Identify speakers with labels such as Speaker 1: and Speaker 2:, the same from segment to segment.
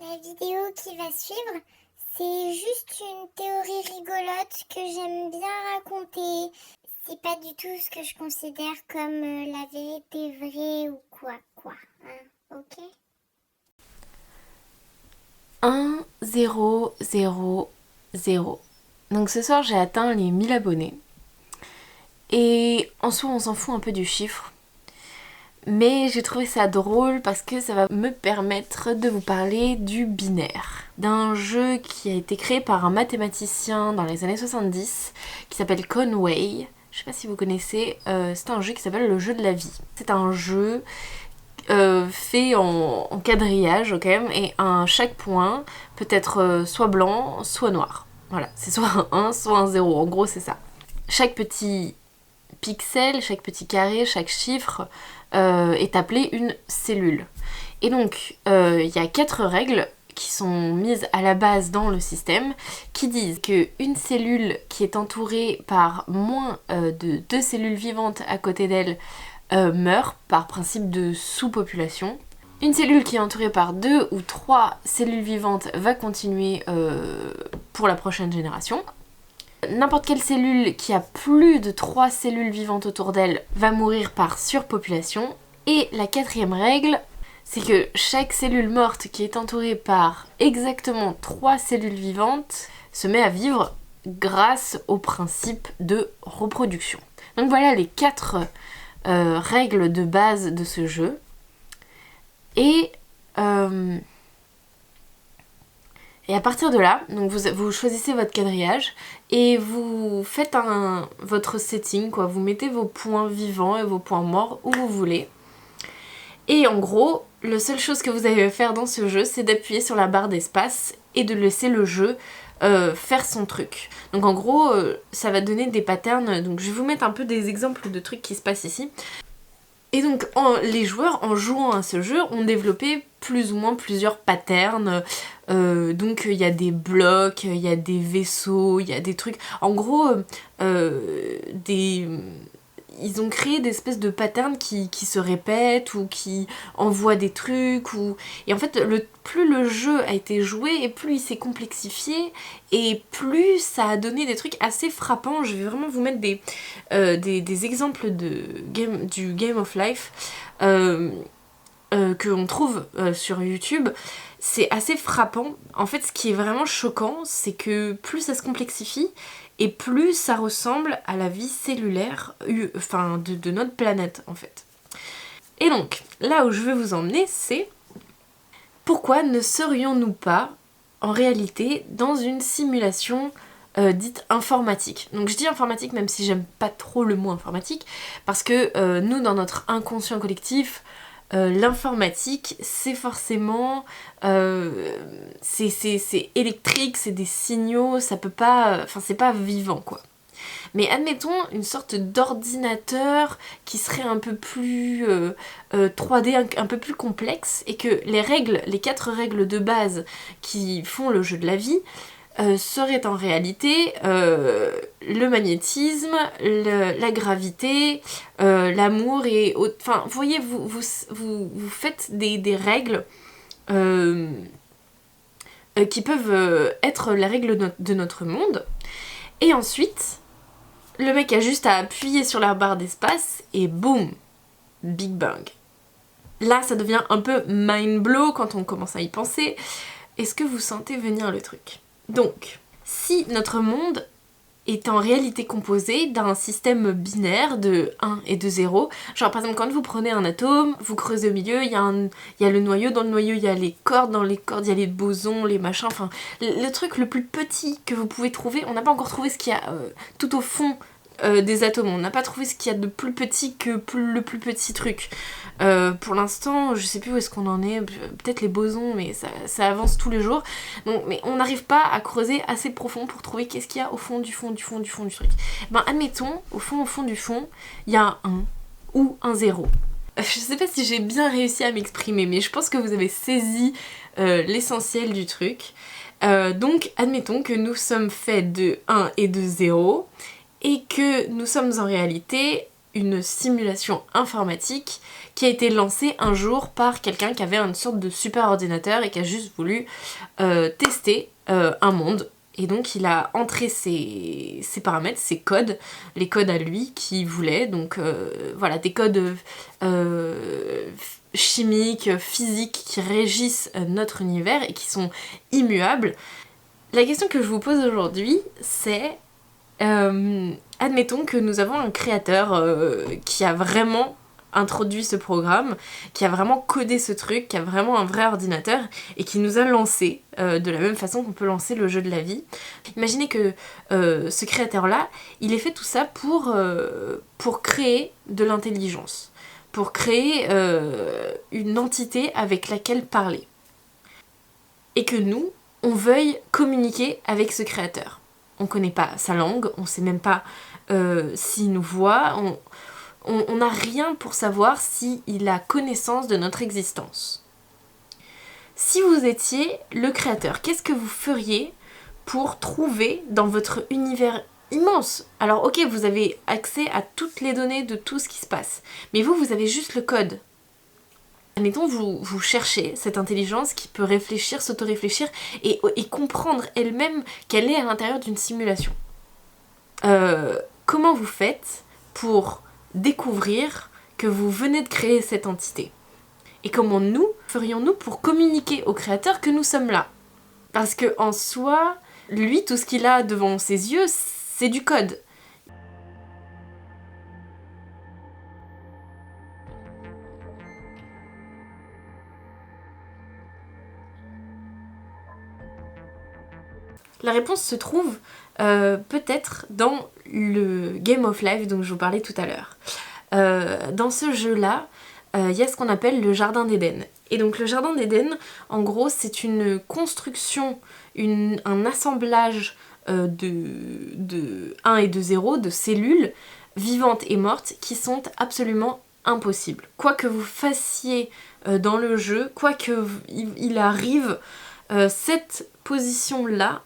Speaker 1: La vidéo qui va suivre, c'est juste une théorie rigolote que j'aime bien raconter. C'est pas du tout ce que je considère comme la vérité vraie ou quoi, hein, ok?
Speaker 2: 1, 0, 0, 0. Donc ce soir j'ai atteint les 1000 abonnés. Et en soi on s'en fout un peu du chiffre. Mais j'ai trouvé ça drôle parce que ça va me permettre de vous parler du binaire. D'un jeu qui a été créé par un mathématicien dans les années 70 qui s'appelle Conway. Je sais pas si vous connaissez, c'est un jeu qui s'appelle le jeu de la vie. C'est un jeu fait en quadrillage quand même, et chaque point peut être soit blanc, soit noir. Voilà, c'est soit un 1, soit un 0, en gros c'est ça. Chaque petit pixel, chaque petit carré, chaque chiffre est appelé une cellule. Et donc, il y a 4 règles qui sont mises à la base dans le système qui disent qu'une cellule qui est entourée par moins de 2 cellules vivantes à côté d'elle meurt par principe de sous-population. Une cellule qui est entourée par 2 ou 3 cellules vivantes va continuer pour la prochaine génération. N'importe quelle cellule qui a plus de 3 cellules vivantes autour d'elle va mourir par surpopulation. Et la 4e règle, c'est que chaque cellule morte qui est entourée par exactement 3 cellules vivantes se met à vivre grâce au principe de reproduction. Donc voilà les 4 règles de base de ce jeu. Et à partir de là, donc vous choisissez votre quadrillage et vous faites votre setting, quoi. Vous mettez vos points vivants et vos points morts où vous voulez. Et en gros, la seule chose que vous avez à faire dans ce jeu, c'est d'appuyer sur la barre d'espace et de laisser le jeu faire son truc. Donc en gros, ça va donner des patterns. Donc je vais vous mettre un peu des exemples de trucs qui se passent ici. Et donc les joueurs, en jouant à ce jeu, ont développé plus ou moins plusieurs patterns. Donc il y a des blocs, il y a des vaisseaux, il y a des trucs. En gros, ils ont créé des espèces de patterns qui se répètent ou qui envoient des trucs. Et en fait, plus le jeu a été joué et plus il s'est complexifié et plus ça a donné des trucs assez frappants. Je vais vraiment vous mettre des exemples du Game of Life que on trouve sur YouTube. C'est assez frappant. En fait, ce qui est vraiment choquant, c'est que plus ça se complexifie, et plus ça ressemble à la vie cellulaire de notre planète, en fait. Et donc, là où je veux vous emmener, c'est pourquoi ne serions-nous pas, en réalité, dans une simulation dite informatique. Donc je dis informatique même si j'aime pas trop le mot informatique, parce que nous, dans notre inconscient collectif, l'informatique, c'est forcément c'est électrique, c'est des signaux, ça peut pas, enfin c'est pas vivant quoi. Mais admettons une sorte d'ordinateur qui serait un peu plus 3D, un peu plus complexe, et que les 4 règles de base qui font le jeu de la vie serait en réalité le magnétisme, la gravité, l'amour et autres. Enfin, vous voyez, vous faites des règles qui peuvent être la règle de notre monde. Et ensuite, le mec a juste à appuyer sur la barre d'espace et boum, Big Bang. Là, ça devient un peu mind blow quand on commence à y penser. Est-ce que vous sentez venir le truc ? Donc, si notre monde est en réalité composé d'un système binaire de 1 et de 0, genre par exemple quand vous prenez un atome, vous creusez au milieu, il y a le noyau, dans le noyau il y a les cordes, dans les cordes il y a les bosons, les machins, enfin le truc le plus petit que vous pouvez trouver, on n'a pas encore trouvé ce qu'il y a tout au fond des atomes, on n'a pas trouvé ce qu'il y a de plus petit que le plus petit truc. Pour l'instant, je sais plus où est-ce qu'on en est, peut-être les bosons, mais ça avance tous les jours. Donc, mais on n'arrive pas à creuser assez profond pour trouver qu'est-ce qu'il y a au fond du truc. Ben admettons, au fond du fond, il y a un 1 ou un 0. Je sais pas si j'ai bien réussi à m'exprimer, mais je pense que vous avez saisi l'essentiel du truc. Donc admettons que nous sommes faits de 1 et de 0, et que nous sommes en réalité une simulation informatique qui a été lancée un jour par quelqu'un qui avait une sorte de super ordinateur et qui a juste voulu tester un monde. Et donc il a entré ses paramètres, ses codes, les codes à lui qu'il voulait, donc voilà, des codes chimiques, physiques qui régissent notre univers et qui sont immuables. La question que je vous pose aujourd'hui, c'est admettons que nous avons un créateur qui a vraiment introduit ce programme, qui a vraiment codé ce truc, qui a vraiment un vrai ordinateur et qui nous a lancé de la même façon qu'on peut lancer le jeu de la vie. Imaginez que ce créateur-là, il ait fait tout ça pour créer de l'intelligence, pour créer une entité avec laquelle parler. Et que nous, on veuille communiquer avec ce créateur. On connaît pas sa langue, on sait même pas s'il nous voit, on n'a rien pour savoir s'il a connaissance de notre existence. Si vous étiez le créateur, qu'est-ce que vous feriez pour trouver dans votre univers immense? Alors ok, vous avez accès à toutes les données de tout ce qui se passe, mais vous avez juste le code. Admettons, vous cherchez cette intelligence qui peut réfléchir, s'auto-réfléchir et comprendre elle-même qu'elle est à l'intérieur d'une simulation. Comment vous faites pour découvrir que vous venez de créer cette entité? Et comment nous ferions-nous pour communiquer au créateur que nous sommes là? Parce que en soi, lui, tout ce qu'il a devant ses yeux, c'est du code. La réponse se trouve peut-être dans le Game of Life dont je vous parlais tout à l'heure. Dans ce jeu-là, il y a ce qu'on appelle le Jardin d'Éden. Et donc le Jardin d'Éden, en gros, c'est une construction, un assemblage de 1 et de 0, de cellules vivantes et mortes qui sont absolument impossibles. Quoi que vous fassiez dans le jeu, quoi qu'il arrive, cette position-là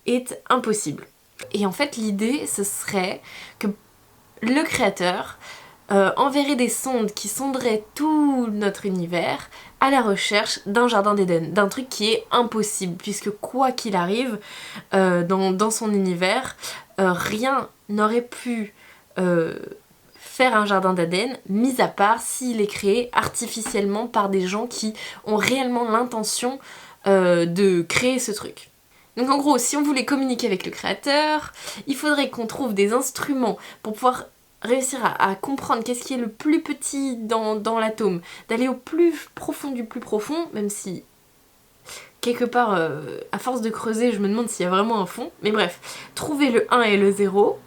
Speaker 2: est impossible. Et en fait, l'idée, ce serait que le créateur enverrait des sondes qui sonderaient tout notre univers à la recherche d'un jardin d'Éden, d'un truc qui est impossible, puisque quoi qu'il arrive dans son univers, rien n'aurait pu faire un jardin d'Éden, mis à part s'il est créé artificiellement par des gens qui ont réellement l'intention de créer ce truc. Donc en gros, si on voulait communiquer avec le créateur, il faudrait qu'on trouve des instruments pour pouvoir réussir à comprendre qu'est-ce qui est le plus petit dans l'atome, d'aller au plus profond du plus profond, même si quelque part, à force de creuser, je me demande s'il y a vraiment un fond, mais bref, trouver le 1 et le 0,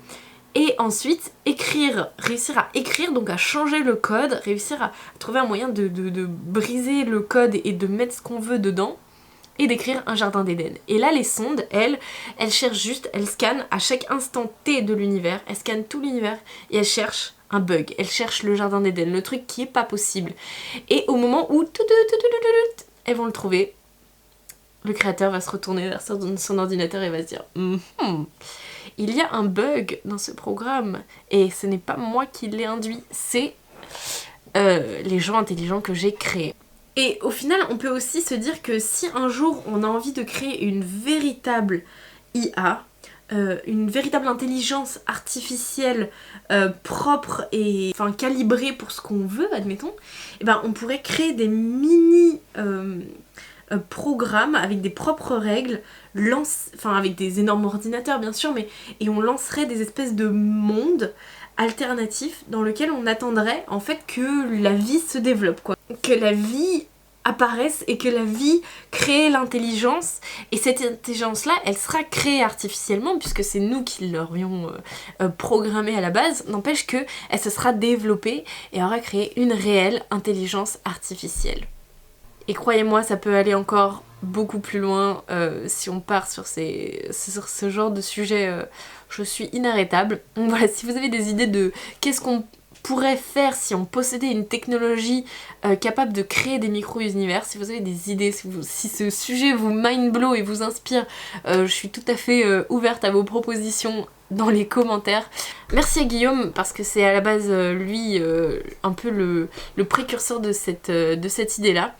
Speaker 2: et ensuite réussir à écrire, donc à changer le code, réussir à trouver un moyen de briser le code et de mettre ce qu'on veut dedans, et d'écrire un jardin d'Éden. Et là, les sondes, elles cherchent juste, elles scannent à chaque instant T de l'univers, elles scannent tout l'univers et elles cherchent un bug, elles cherchent le jardin d'Éden, le truc qui est pas possible. Et au moment où elles vont le trouver, le créateur va se retourner vers son ordinateur et va se dire il y a un bug dans ce programme et ce n'est pas moi qui l'ai induit, c'est les gens intelligents que j'ai créés. Et au final, on peut aussi se dire que si un jour on a envie de créer une véritable IA, une véritable intelligence artificielle propre et calibrée pour ce qu'on veut, admettons, et ben on pourrait créer des mini programmes avec des propres règles, avec des énormes ordinateurs bien sûr, et on lancerait des espèces de mondes alternatif dans lequel on attendrait en fait que la vie se développe, quoi. Que la vie apparaisse et que la vie crée l'intelligence, et cette intelligence là elle sera créée artificiellement puisque c'est nous qui l'aurions programmée à la base, n'empêche que elle se sera développée et aura créé une réelle intelligence artificielle. Et croyez-moi, ça peut aller encore beaucoup plus loin si on part sur ce genre de sujet. Je suis inarrêtable. Donc voilà, si vous avez des idées de qu'est-ce qu'on pourrait faire si on possédait une technologie capable de créer des micro-univers, si vous avez des idées, si ce sujet vous mind blow et vous inspire, je suis tout à fait ouverte à vos propositions dans les commentaires. Merci à Guillaume parce que c'est à la base lui un peu le précurseur de cette idée-là.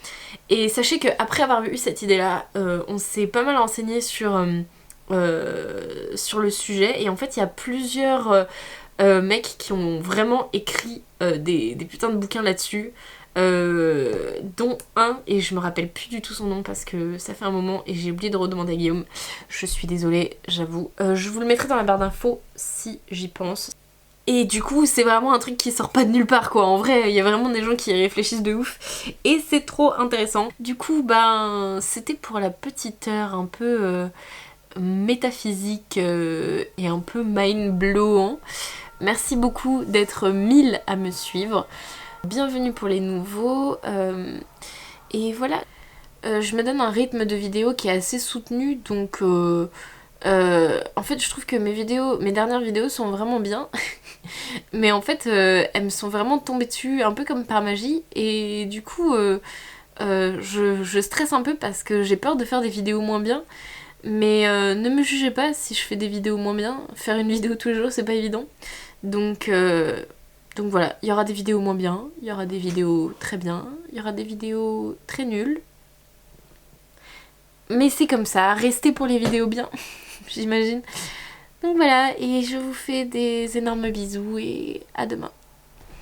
Speaker 2: Et sachez qu'après avoir eu cette idée-là, on s'est pas mal renseigné sur le sujet. Et en fait, il y a plusieurs mecs qui ont vraiment écrit des putains de bouquins là-dessus. Dont un, et je me rappelle plus du tout son nom parce que ça fait un moment et j'ai oublié de redemander à Guillaume. Je suis désolée, j'avoue. Je vous le mettrai dans la barre d'infos si j'y pense. Et du coup, c'est vraiment un truc qui sort pas de nulle part quoi. En vrai, il y a vraiment des gens qui y réfléchissent de ouf et c'est trop intéressant. Du coup, ben, c'était pour la petite heure un peu métaphysique et un peu mind-blowant. Merci beaucoup d'être 1000 à me suivre. Bienvenue pour les nouveaux. Et voilà. Je me donne un rythme de vidéo qui est assez soutenu, donc en fait je trouve que mes dernières vidéos sont vraiment bien. Mais en fait elles me sont vraiment tombées dessus un peu comme par magie. Et du coup je stresse un peu parce que j'ai peur de faire des vidéos moins bien. Mais ne me jugez pas si je fais des vidéos moins bien. Faire une vidéo tous les jours c'est pas évident. Donc voilà, il y aura des vidéos moins bien, il y aura des vidéos très bien, il y aura des vidéos très nulles. Mais c'est comme ça, restez pour les vidéos bien, j'imagine. Donc voilà, et je vous fais des énormes bisous et à demain.